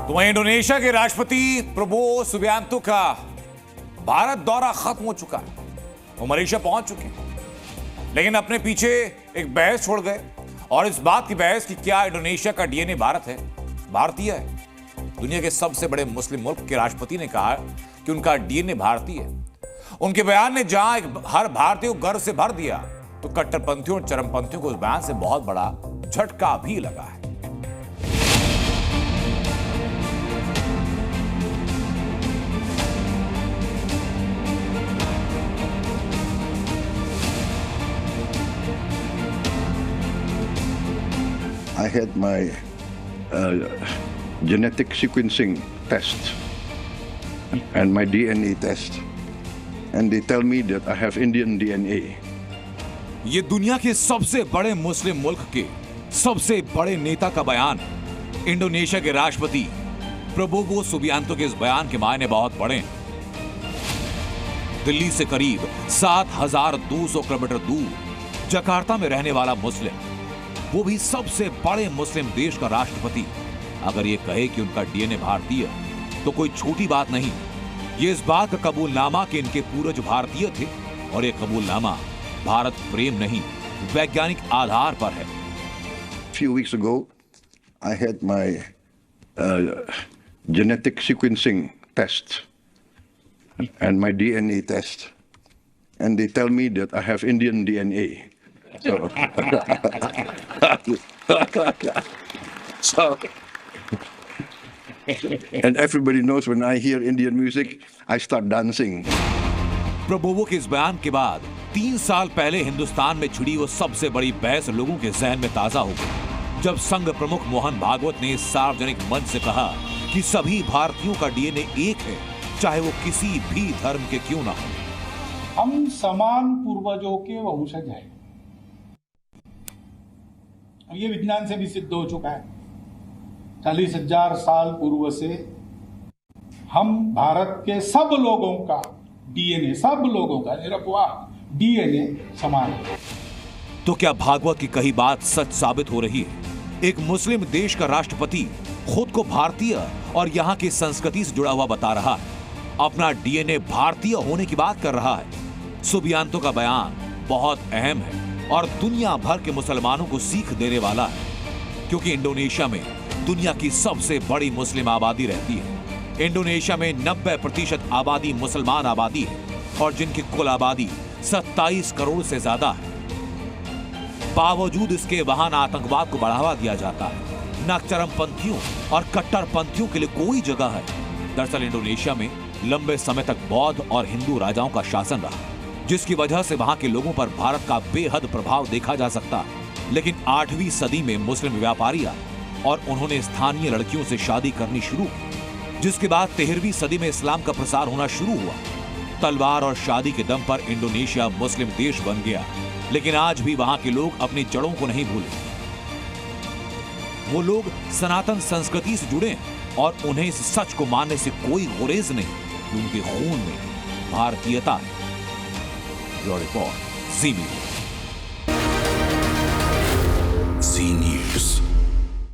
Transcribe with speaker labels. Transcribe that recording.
Speaker 1: तो वहीं इंडोनेशिया के राष्ट्रपति प्रबोवो सुबियांतो का भारत दौरा खत्म हो चुका है। वो मलेशिया पहुंच चुके हैं, लेकिन अपने पीछे एक बहस छोड़ गए। और इस बात की बहस कि क्या इंडोनेशिया का डीएनए भारत है, भारतीय है। दुनिया के सबसे बड़े मुस्लिम मुल्क के राष्ट्रपति ने कहा कि उनका डीएनए भारतीय है। उनके बयान ने जहां हर भारतीय को गर्व से भर दिया, तो कट्टरपंथियों और चरमपंथियों को उस बयान से बहुत बड़ा झटका भी लगा है।
Speaker 2: I had my genetic sequencing test and my DNA test, and they tell me that I have Indian DNA.
Speaker 1: ये दुनिया के सबसे बड़े मुस्लिम मुल्क के सबसे बड़े नेता का बयान है। इंडोनेशिया के राष्ट्रपति प्रबोवो सुबियांतो के इस बयान के मायने बहुत बड़े हैं। दिल्ली से करीब 7,200 किलोमीटर दूर जकार्ता में रहने वाला मुस्लिम, वो भी सबसे बड़े मुस्लिम देश का राष्ट्रपति, अगर ये कहे कि उनका डीएनए भारतीय है तो कोई छोटी बात नहीं। ये इस बात का कबूलनामा कि इनके पूर्वज भारतीय थे, और ये कबूलनामा भारत प्रेम नहीं, वैज्ञानिक आधार पर है।
Speaker 2: Few weeks ago, I had my genetic sequencing test and my DNA test, and they tell me that I have Indian DNA. So, and everybody knows when I hear Indian music, I start dancing.
Speaker 1: Prabowo के इस बयान के बाद 3 साल पहले हिंदुस्तान में छिड़ी वो सबसे बड़ी बहस लोगों के जहन में ताजा हो गई, जब संघ प्रमुख मोहन भागवत ने सार्वजनिक मंच से कहा कि सभी भारतीयों का डीएनए एक है, चाहे वो किसी भी धर्म के क्यों ना हो।
Speaker 3: हम समान पूर्वजों के वंशज हैं। ये विज्ञान से भी सिद्ध हो चुका है। 40,000 साल पूर्व से हम भारत के सब लोगों का डीएनए, सब लोगों का निरपवाह डीएनए समान है।
Speaker 1: तो क्या भागवत की कही बात सच साबित हो रही है? एक मुस्लिम देश का राष्ट्रपति खुद को भारतीय और यहाँ की संस्कृति से जुड़ा हुआ बता रहा है, अपना डीएनए भारतीय होने की बात कर रहा है। सुबियांतो का बयान बहुत अहम है और दुनिया भर के मुसलमानों को सीख देने वाला है, क्योंकि इंडोनेशिया में दुनिया की सबसे बड़ी मुस्लिम आबादी रहती है। इंडोनेशिया में 90% आबादी मुसलमान आबादी है, और जिनकी कुल आबादी 27 करोड़ से ज्यादा है। बावजूद इसके वहां आतंकवाद को बढ़ावा दिया जाता है, न चरमपंथियों और कट्टरपंथियों के लिए कोई जगह है। दरअसल इंडोनेशिया में लंबे समय तक बौद्ध और हिंदू राजाओं का शासन रहा, जिसकी वजह से वहां के लोगों पर भारत का बेहद प्रभाव देखा जा सकता है। लेकिन 8वीं सदी में मुस्लिम व्यापारी आए और उन्होंने स्थानीय लड़कियों से शादी करनी शुरू की, जिसके बाद 13वीं सदी में इस्लाम का प्रसार होना शुरू हुआ। तलवार और शादी के दम पर इंडोनेशिया मुस्लिम देश बन गया, लेकिन आज भी वहां के लोग अपनी जड़ों को नहीं भूले। वो लोग सनातन संस्कृति से जुड़े हैं और उन्हें इस सच को मानने से कोई गुरेज नहीं कि उनके खून में भारतीयता है। ब्यूरो रिपोर्ट, जी मीडिया।